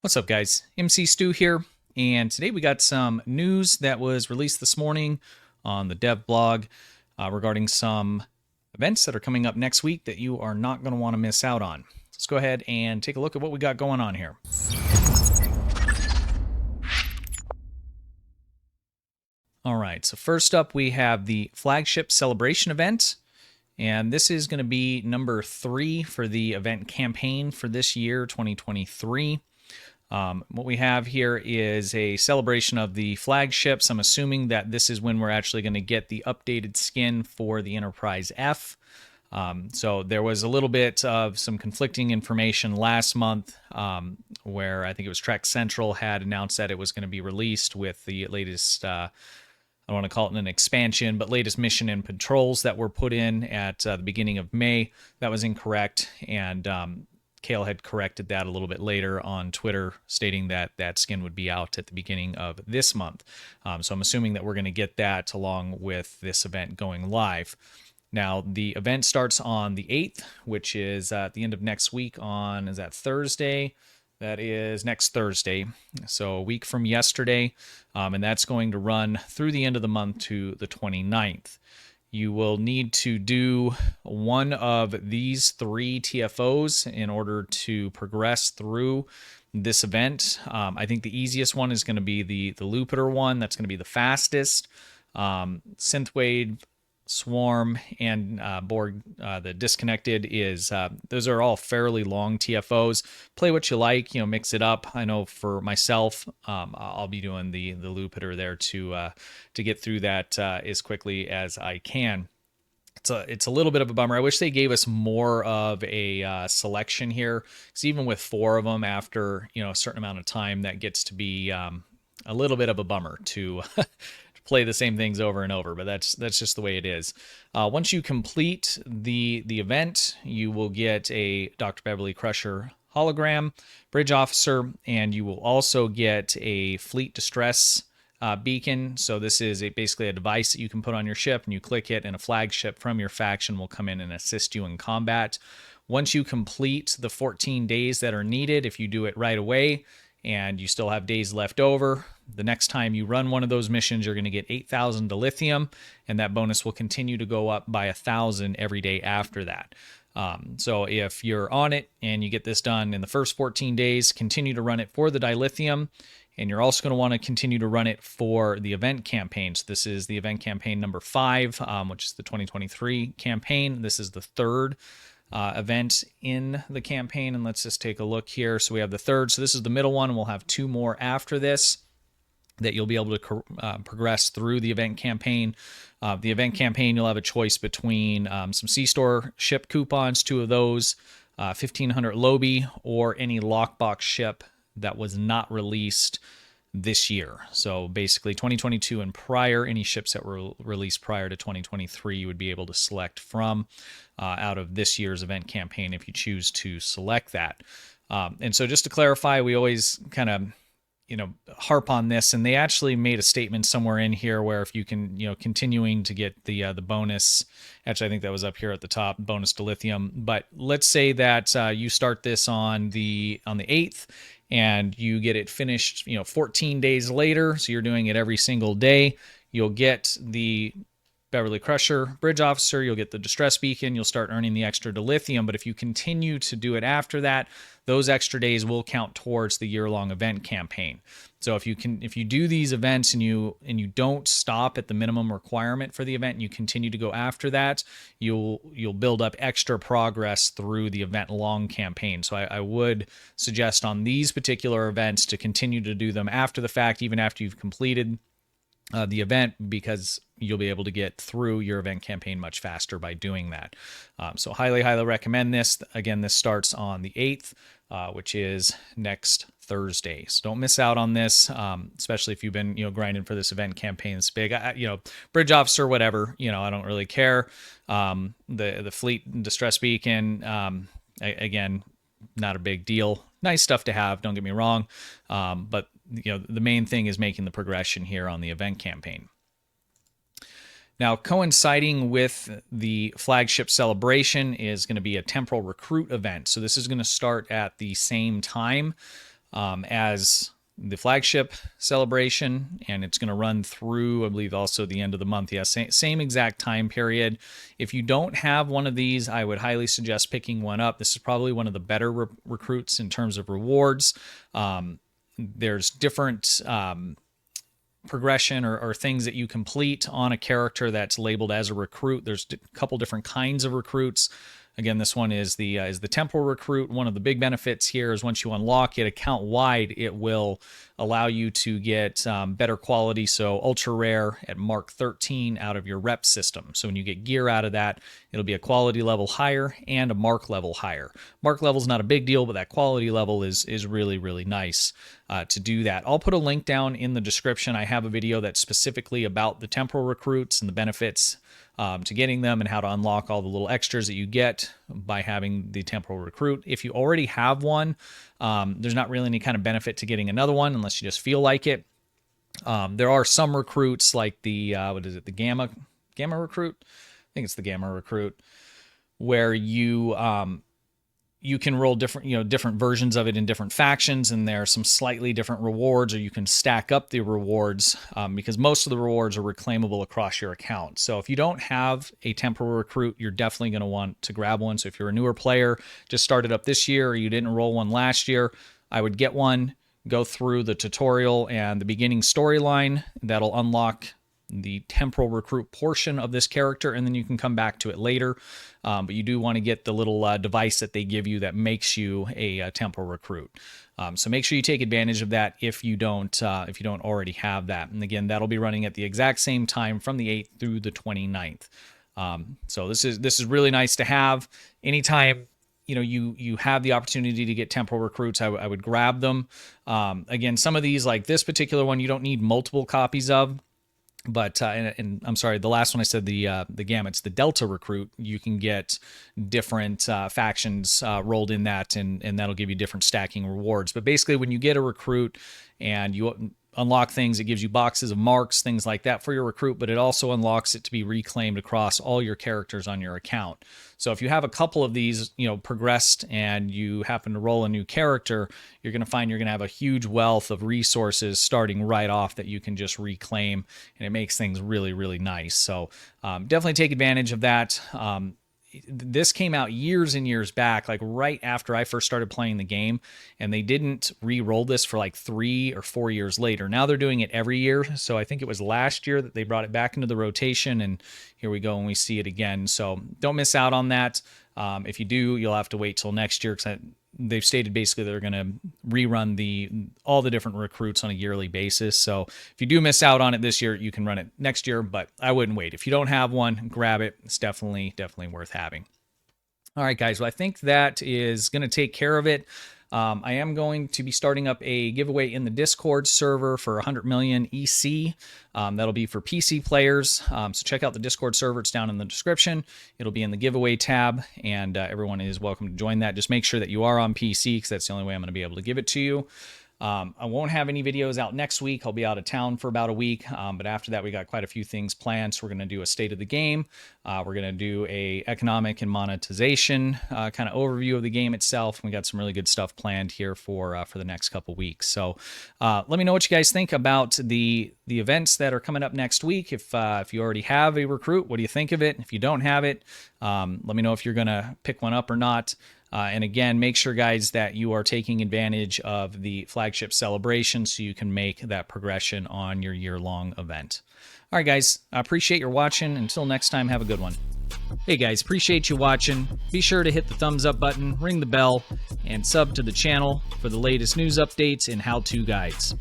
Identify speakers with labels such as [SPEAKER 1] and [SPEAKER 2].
[SPEAKER 1] What's up, guys? MC Stu here, and today we got some news that was released this morning on the dev blog regarding some events that are coming up next week that you are not going to want to miss out on. Let's go ahead and take a look at what we got going on here. All right, so first up we have the Flagship Celebration event, and this is going to be number 3 for the event campaign for this year, 2023. What we have here is a celebration of the flagships. I'm assuming that this is when we're actually going to get the updated skin for the Enterprise F. So there was a little bit of some conflicting information last month where I think it was Trek Central had announced that it was going to be released with the latest, I don't want to call it an expansion, but latest mission and patrols that were put in at the beginning of May. That was incorrect, and Kale had corrected that a little bit later on Twitter, stating that that skin would be out at the beginning of this month. So I'm assuming that we're going to get that along with this event going live. Now, the event starts on the 8th, which is at the end of next week on, is that Thursday? That is next Thursday, so a week from yesterday, and that's going to run through the end of the month to the 29th. You will need to do one of these 3 TFOs in order to progress through this event. I think the easiest one is going to be the Lupiter one. That's going to be the fastest. Synthwave, Swarm, and Borg, the Disconnected is those are all fairly long TFOs. Play what you like, mix it up. I know for myself, I'll be doing the Lupiter there to get through that as quickly as I can. It's a little bit of a bummer. I wish they gave us more of a selection here, because even with 4 of them after a certain amount of time, that gets to be a little bit of a bummer to play the same things over and over, but that's just the way it is. Once you complete the event, you will get a Dr. Beverly Crusher hologram, bridge officer, and you will also get a fleet distress beacon. So this is basically a device that you can put on your ship, and you click it, and a flagship from your faction will come in and assist you in combat. Once you complete the 14 days that are needed, if you do it right away, and you still have days left over, the next time you run one of those missions, you're going to get 8,000 dilithium, and that bonus will continue to go up by 1,000 every day after that. So if you're on it and you get this done in the first 14 days, continue to run it for the dilithium, and you're also going to want to continue to run it for the event campaign. So this is the event campaign number 5, which is the 2023 campaign. This is the 3rd event in the campaign, and let's just take a look here. So we have the 3rd, so this is the middle one, and we'll have 2 more after this that you'll be able to progress through the event campaign. The event campaign, you'll have a choice between some C-Store ship coupons, 2 of those, 1,500 Lobi, or any lockbox ship that was not released this year. So basically 2022 and prior, any ships that were released prior to 2023, you would be able to select from out of this year's event campaign if you choose to select that. And so just to clarify, we always kind of harp on this, and they actually made a statement somewhere in here where if you can, continuing to get the bonus, actually I think that was up here at the top, bonus dilithium. But let's say that you start this on the 8th, and you get it finished, 14 days later. So you're doing it every single day. You'll get the Beverly Crusher bridge officer, you'll get the distress beacon, you'll start earning the extra dilithium. But if you continue to do it after that, those extra days will count towards the year-long event campaign. So if you do these events and you don't stop at the minimum requirement for the event, and you continue to go after that, you'll build up extra progress through the event long campaign. So I would suggest on these particular events to continue to do them after the fact, even after you've completed the event, because you'll be able to get through your event campaign much faster by doing that. So highly recommend this. Again, this starts on the 8th, which is next Thursday. So don't miss out on this, especially if you've been grinding for this event campaign this big. Bridge officer, whatever, I don't really care. The fleet distress beacon, again, not a big deal. Nice stuff to have, don't get me wrong, but the main thing is making the progression here on the event campaign. Now, coinciding with the Flagship Celebration is going to be a Temporal Recruit event. So this is going to start at the same time. as the Flagship Celebration, and it's going to run through, I believe, also the end of the month. Yeah, same exact time period. If you don't have one of these, I would highly suggest picking one up. This is probably one of the better recruits in terms of rewards. There's different progression or things that you complete on a character that's labeled as a recruit. There's a couple different kinds of recruits. Again, this one is the Temporal Recruit. One of the big benefits here is once you unlock it account wide, it will allow you to get better quality. So ultra rare at Mark 13 out of your rep system. So when you get gear out of that, it'll be a quality level higher and a mark level higher. Mark level is not a big deal, but that quality level is really, really nice to do that. I'll put a link down in the description. I have a video that's specifically about the Temporal Recruits and the benefits to getting them and how to unlock all the little extras that you get by having the Temporal Recruit. If you already have one, there's not really any kind of benefit to getting another one unless you just feel like it. There are some recruits like the, what is it, the Gamma Recruit? I think it's the Gamma Recruit, where you can roll different versions of it in different factions, and there are some slightly different rewards, or you can stack up the rewards because most of the rewards are reclaimable across your account. So if you don't have a Temporal Recruit, you're definitely going to want to grab one. So if you're a newer player, just started up this year, or you didn't roll one last year, I would get one, go through the tutorial and the beginning storyline. That'll unlock the Temporal Recruit portion of this character, and then you can come back to it later. But you do want to get the little device that they give you that makes you a Temporal Recruit. So make sure you take advantage of that if you don't already have that. And again, that'll be running at the exact same time from the 8th through the 29th. So this is really nice to have. Anytime you have the opportunity to get Temporal Recruits, I would grab them. Again, some of these, like this particular one, you don't need multiple copies of. But and I'm sorry, the last one I said, the Gamma, it's the Delta Recruit. You can get different factions rolled in that, and that'll give you different stacking rewards. But basically, when you get a recruit and you unlock things, it gives you boxes of marks, things like that for your recruit, but it also unlocks it to be reclaimed across all your characters on your account. So if you have a couple of these, progressed, and you happen to roll a new character, you're going to find you're going to have a huge wealth of resources starting right off that you can just reclaim, and it makes things really, really nice. So definitely take advantage of that. This came out years and years back, like right after I first started playing the game, and they didn't re-roll this for like 3 or 4 years later. Now they're doing it every year. So I think it was last year that they brought it back into the rotation, and here we go and we see it again. So don't miss out on that. If you do, you'll have to wait till next year, because they've stated basically they're going to rerun all the different recruits on a yearly basis. So if you do miss out on it this year, you can run it next year, but I wouldn't wait. If you don't have one, grab it. It's definitely worth having. All right, guys. Well, I think that is going to take care of it. I am going to be starting up a giveaway in the Discord server for 100 million EC. That'll be for PC players. So check out the Discord server. It's down in the description. It'll be in the giveaway tab, and everyone is welcome to join that. Just make sure that you are on PC, because that's the only way I'm going to be able to give it to you. I won't have any videos out next week. I'll be out of town for about a week. But after that, we got quite a few things planned. So we're going to do a state of the game. We're going to do a economic and monetization kind of overview of the game itself. We got some really good stuff planned here for the next couple weeks. So let me know what you guys think about the events that are coming up next week. If you already have a recruit, what do you think of it? If you don't have it, let me know if you're going to pick one up or not. And again, make sure, guys, that you are taking advantage of the Flagship Celebration so you can make that progression on your year-long event. All right, guys, I appreciate your watching. Until next time, have a good one. Hey, guys, appreciate you watching. Be sure to hit the thumbs up button, ring the bell, and sub to the channel for the latest news updates and how-to guides.